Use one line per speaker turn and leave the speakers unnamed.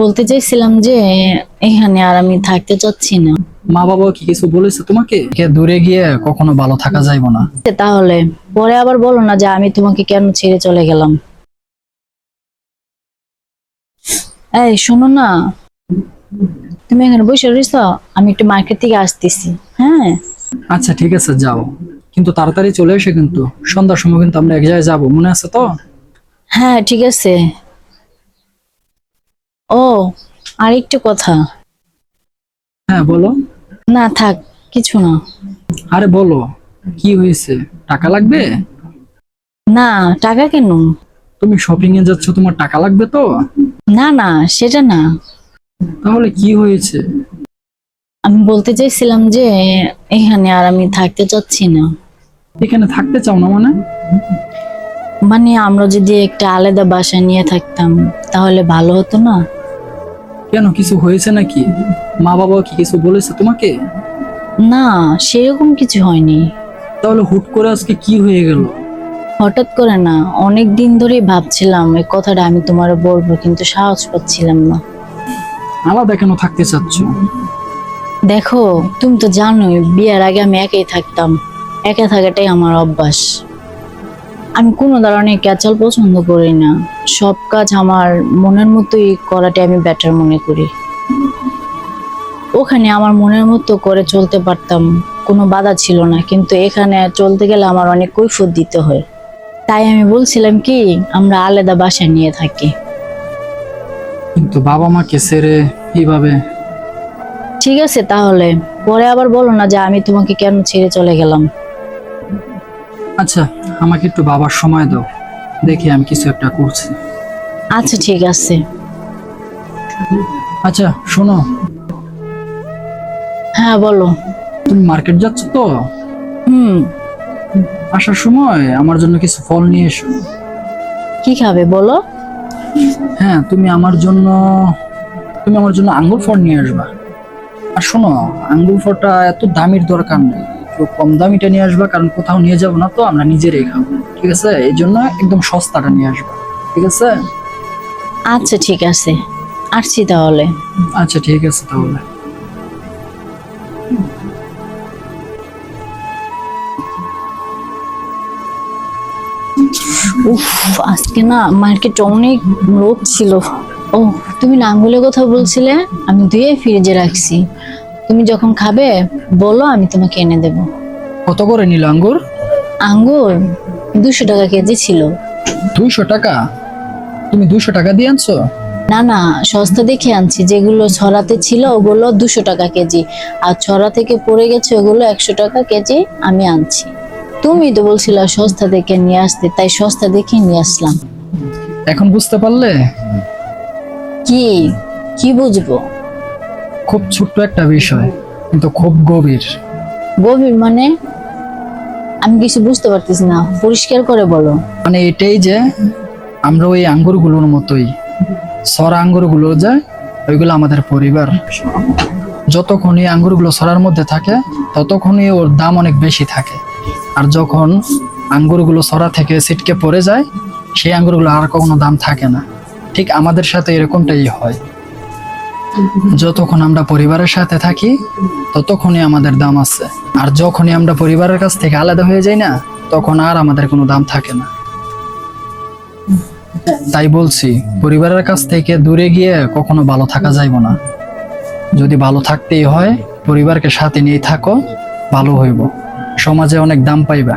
বলতে চাইছিলাম যে এখানে আর আমি থাকতে চাচ্ছি না।
মা বাবা কি কিছু বলেছে তোমাকে? দূরে গিয়ে কখনো ভালো থাকা যাইব না।
তাহলে পরে আবার বলো না যে আমি তোমাকে কেন ছেড়ে চলে গেলাম। এই শোনো না, তুমি এখানে বসে রয়েছ, আমি একটু মার্কেট থেকে আসতেছি। হ্যাঁ
আচ্ছা ঠিক আছে, যাও, কিন্তু তাড়াতাড়ি চলে এসে, কিন্তু সন্ধ্যার সময় কিন্তু আমরা এক জায়গায় যাবো, মনে আছে তো?
হ্যাঁ ঠিক আছে। ও, আর একটু কথা।
হ্যাঁ বলো।
না থাক, কিছু না।
আরে বলো, কি হয়েছে? টাকা লাগবে?
না, টাকা কেন?
তুমি শপিং এ যাচ্ছ, তোমার টাকা লাগবে তো?
না না, সেটা না।
তাহলে কি হয়েছে?
আমি বলতে চাইছিলাম যে এখানে আর আমি থাকতে চাচ্ছি না।
এখানে থাকতে চাও না মানে?
মানে আমরা যদি একটা আলাদা বাসা নিয়ে থাকতাম তাহলে ভালো হতো না?
কেন, কিছু হয়েছে নাকি? মা বাবা কি কিছু বলেছে তোমাকে?
না, সেরকম কিছু হয়নি।
তাহলে হুট করে আজকে কি হয়ে গেল?
হঠাৎ করে না, অনেক দিন ধরেই ভাবছিলাম এই কথাটা আমি তোমার বলবো, কিন্তু সাহস পাচ্ছিলাম না।
আলাদা কেন থাকতে চাচ্ছ?
দেখো, তুমি তো জানোই বিয়ের আগে আমি একাই থাকতাম। একা থাকাটাই আমার অভ্যাস। আমি কোনো ধরনের ক্যাচাল পছন্দ করি না। সব কাজ আমার মনের মতোই করাটাই আমি বেটার মনে করি। ওখানে আমার মনের মতো করে চলতে পারতাম, কোনো বাধা ছিল না, কিন্তু এখানে চলতে গেলে আমার অনেক কৈফিয়ত দিতে হয়। তাই আমি বলছিলাম কি, আমরা আলাদা বাসা নিয়ে থাকি।
কিন্তু বাবা মাকে ছেড়ে এইভাবে?
ঠিক আছে তাহলে, পরে আবার বলো না যে আমি তোমাকে কেন ছেড়ে চলে গেলাম।
আচ্ছা, আমাকে একটু বাবার সময় দাও, দেখি আমি কিছু একটা করছি।
আচ্ছা ঠিক আছে।
আচ্ছা শোনো,
হ্যাঁ বলো।
তুমি মার্কেট যাচ্ছ তো?
হুম।
আসার সময় আমার জন্য কিছু ফল নিয়ে এসো।
কি খাবে বলো?
হ্যাঁ, তুমি আমার জন্য আঙ্গুর ফল নিয়ে আসবা। আর শোনো, আঙ্গুর ফলটা এত দামির দরকার নেই, একটু কম দামিটা নিয়ে আসবা, কারণ কোথাও নিয়ে যাবো না তো, আমরা নিজেরাই খাবো, ঠিক আছে? এই জন্য একদম সস্তাটা নিয়ে আসবা, ঠিক আছে?
আচ্ছা ঠিক আছে, আসছি তাহলে।
আচ্ছা ঠিক আছে তাহলে।
উফ, আজকে না মার্কেটে অনেক লোক ছিল। ও, তুমি না আঙ্গুলের কথা বলছিলে, আমি ধুয়ে ফ্রিজে রাখছি। তুমি যখন খাবে বলো, আমি তোমাকে এনে দেব।
কত করে নিল আঙ্গুর?
আঙ্গুর 200 টাকা কেজি ছিল।
200 টাকা? তুমি 200 টাকা দিয়ে আনছো?
না না, সস্তা দেখে আনছি। যেগুলো ছড়াতে ছিল ওগুলো 200 টাকা কেজি, আর ছড়া থেকে পড়ে গেছে ওগুলো 100 টাকা কেজি। আমি আনছি, তুমি তো বলছিলা সস্তা দেখে নিয়ে আসতে, তাই সস্তা দেখে নিয়ে আসলাম।
এখন বুঝতে পারলে?
কি কি বুঝবো?
খুব ছোট্ট একটা বিষয়, কিন্তু খুব গভীর।
গভীর মানে? আমি কিছু বুঝতে পারতেছি না, পরিষ্কার করে বলো।
মানে এটাই যে, আমরা ওই আঙ্গুরগুলোর মতোই, সরা আঙ্গুরগুলো যে, ওইগুলো আমাদের পরিবার। যতক্ষণই আঙ্গুরগুলো সরার মধ্যে থাকে ততক্ষণই ওর দাম অনেক বেশি থাকে, আর যখন আঙ্গুরগুলো সরা থেকে ছিটকে পড়ে যায়, সেই আঙ্গুরগুলো আর কখনো দাম থাকে না। ঠিক আমাদের সাথে এরকমটাই হয়। যতক্ষণ আমরা পরিবারের সাথে থাকি ততক্ষণই আমাদের দাম আছে, আর যখনই আমরা পরিবারের কাছ থেকে আলাদা হয়ে যাই না, তখন আর আমাদের কোনো দাম থাকে না। তাই বলছি, পরিবারের কাছ থেকে দূরে গিয়ে কখনো ভালো থাকা যাইব না। যদি ভালো থাকতেই হয়, পরিবারকে সাথে নিয়ে থাকো, ভালো হইব, সমাজে অনেক দাম পাইবা।